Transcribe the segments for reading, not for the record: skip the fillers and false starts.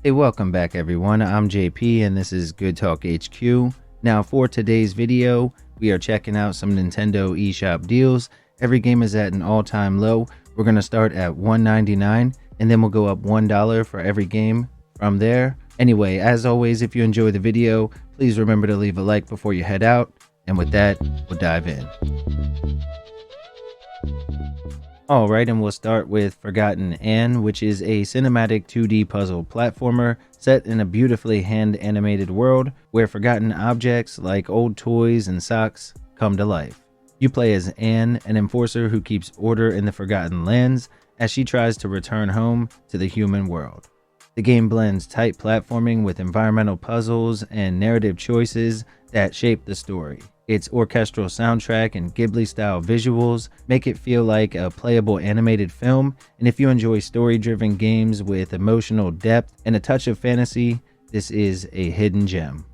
Hey, welcome back everyone. I'm JP and this is Good Talk HQ. Now for today's video, we are checking out some Nintendo eShop deals. Every game is at an all-time low. We're going to start at $1.99 and then we'll go up $1 for every game from there. Anyway, as always, if you enjoy the video, please remember to leave a like before you head out. And with that, we'll dive in. Alright, and we'll start with Forgotton Anne, which is a cinematic 2D puzzle platformer set in a beautifully hand-animated world where forgotten objects like old toys and socks come to life. You play as Anne, an enforcer who keeps order in the Forgotten Lands as she tries to return home to the human world. The game blends tight platforming with environmental puzzles and narrative choices that shape the story. Its orchestral soundtrack and Ghibli-style visuals make it feel like a playable animated film, and if you enjoy story-driven games with emotional depth and a touch of fantasy, this is a hidden gem.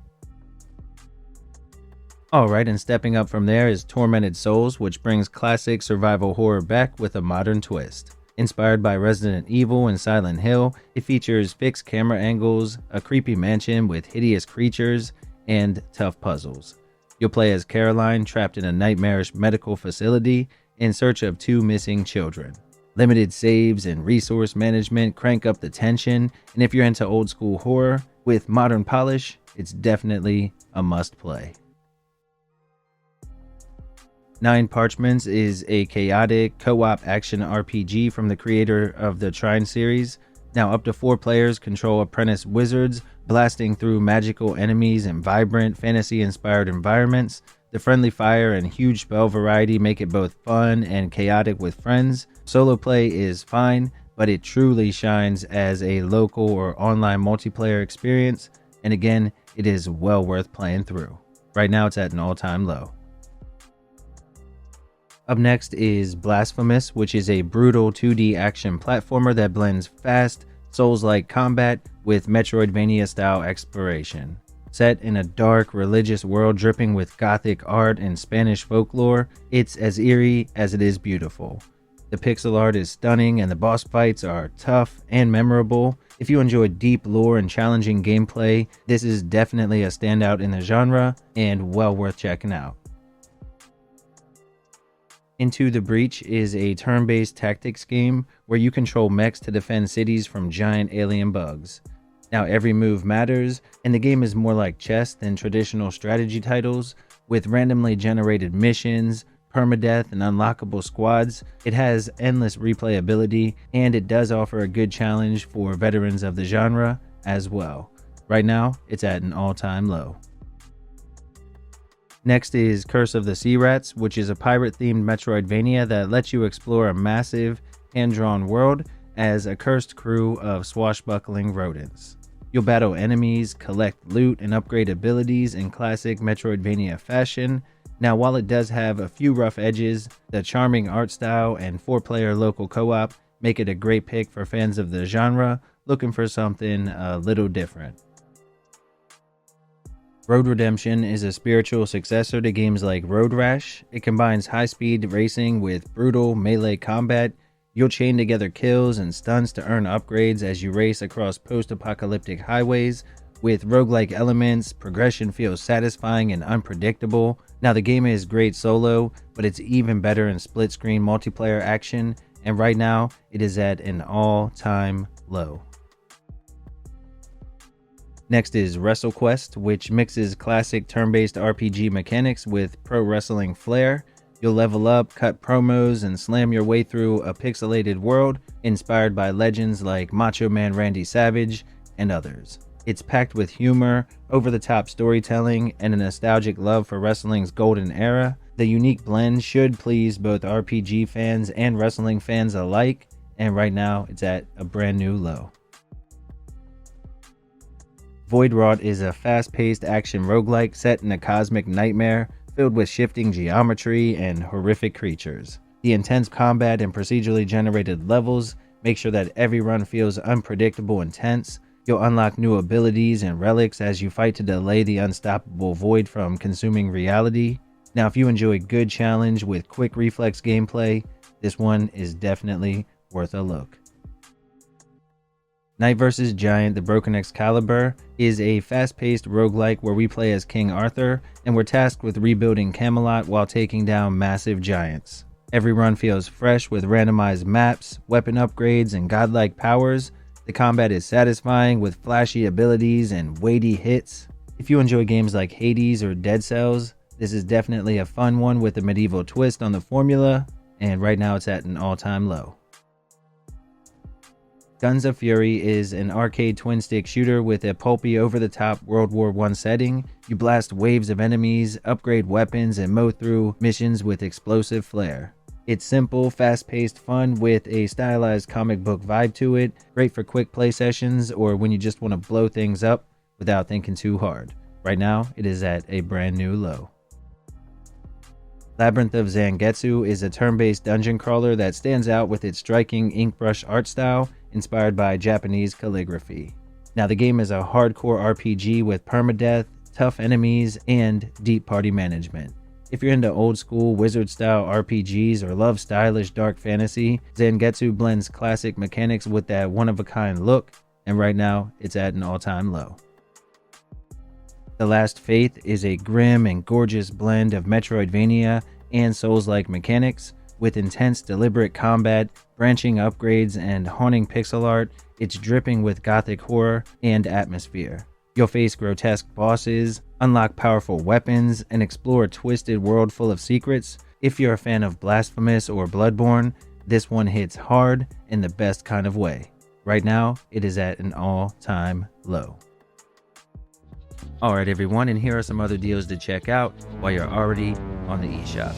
Alright, and stepping up from there is Tormented Souls, which brings classic survival horror back with a modern twist. Inspired by Resident Evil and Silent Hill, it features fixed camera angles, a creepy mansion with hideous creatures, and tough puzzles. You'll play as Caroline, trapped in a nightmarish medical facility in search of two missing children. Limited saves and resource management crank up the tension, and if you're into old school horror with modern polish, it's definitely a must play. 9 Parchments is a chaotic co-op action RPG from the creator of the Trine series. Now up to 4 players control apprentice wizards, blasting through magical enemies in vibrant, fantasy-inspired environments. The friendly fire and huge spell variety make it both fun and chaotic with friends. Solo play is fine, but it truly shines as a local or online multiplayer experience, and again, it is well worth playing through. Right now it's at an all-time low. Up next is Blasphemous, which is a brutal 2D action platformer that blends fast, Souls-like combat with Metroidvania style exploration. Set in a dark, religious world dripping with gothic art and Spanish folklore, it's as eerie as it is beautiful. The pixel art is stunning and the boss fights are tough and memorable. If you enjoy deep lore and challenging gameplay, this is definitely a standout in the genre and well worth checking out. Into the Breach is a turn-based tactics game where you control mechs to defend cities from giant alien bugs. Now every move matters, and the game is more like chess than traditional strategy titles, with randomly generated missions, permadeath, and unlockable squads. It has endless replayability, and it does offer a good challenge for veterans of the genre as well. Right now, it's at an all-time low. Next is Curse of the Sea Rats, which is a pirate-themed Metroidvania that lets you explore a massive, hand-drawn world as a cursed crew of swashbuckling rodents. You'll battle enemies, collect loot, and upgrade abilities in classic Metroidvania fashion. Now, while it does have a few rough edges, the charming art style and 4-player local co-op make it a great pick for fans of the genre looking for something a little different. Road Redemption is a spiritual successor to games like Road Rash. It combines high-speed racing with brutal melee combat. You'll chain together kills and stunts to earn upgrades as you race across post-apocalyptic highways. With roguelike elements, progression feels satisfying and unpredictable. Now the game is great solo, but it's even better in split-screen multiplayer action, and right now it is at an all-time low. Next is WrestleQuest, which mixes classic turn-based RPG mechanics with pro wrestling flair. You'll level up, cut promos, and slam your way through a pixelated world inspired by legends like Macho Man Randy Savage and others. It's packed with humor, over-the-top storytelling, and a nostalgic love for wrestling's golden era. The unique blend should please both RPG fans and wrestling fans alike, and right now it's at a brand new low. Voidwrought is a fast-paced action roguelike set in a cosmic nightmare filled with shifting geometry and horrific creatures. The intense combat and procedurally generated levels make sure that every run feels unpredictable and tense. You'll unlock new abilities and relics as you fight to delay the unstoppable void from consuming reality. Now, if you enjoy good challenge with quick reflex gameplay, this one is definitely worth a look. Knight vs. Giant: The Broken Excalibur is a fast-paced roguelike where we play as King Arthur, and we're tasked with rebuilding Camelot while taking down massive giants. Every run feels fresh with randomized maps, weapon upgrades, and godlike powers. The combat is satisfying with flashy abilities and weighty hits. If you enjoy games like Hades or Dead Cells, this is definitely a fun one with a medieval twist on the formula, and right now it's at an all-time low. Guns of Fury is an arcade twin-stick shooter with a pulpy over-the-top World War I setting. You blast waves of enemies, upgrade weapons, and mow through missions with explosive flair. It's simple, fast-paced fun with a stylized comic book vibe to it, great for quick play sessions or when you just want to blow things up without thinking too hard. Right now, it is at a brand new low. Labyrinth of Zangetsu is a turn-based dungeon crawler that stands out with its striking ink brush art style inspired by Japanese calligraphy. Now the game is a hardcore RPG with permadeath, tough enemies, and deep party management. If you're into old school wizard style RPGs or love stylish dark fantasy, Zangetsu blends classic mechanics with that one-of-a-kind look, and right now it's at an all-time low. The Last Faith is a grim and gorgeous blend of Metroidvania and Souls-like mechanics. With intense, deliberate combat, branching upgrades, and haunting pixel art, it's dripping with gothic horror and atmosphere. You'll face grotesque bosses, unlock powerful weapons, and explore a twisted world full of secrets. If you're a fan of Blasphemous or Bloodborne, this one hits hard in the best kind of way. Right now, it is at an all-time low. Alright everyone, and here are some other deals to check out while you're already on the eShop.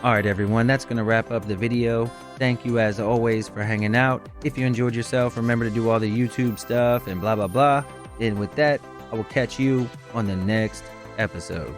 Alright everyone, that's going to wrap up the video. Thank you as always for hanging out. If you enjoyed yourself, remember to do all the YouTube stuff and blah blah blah. And with that, I will catch you on the next episode.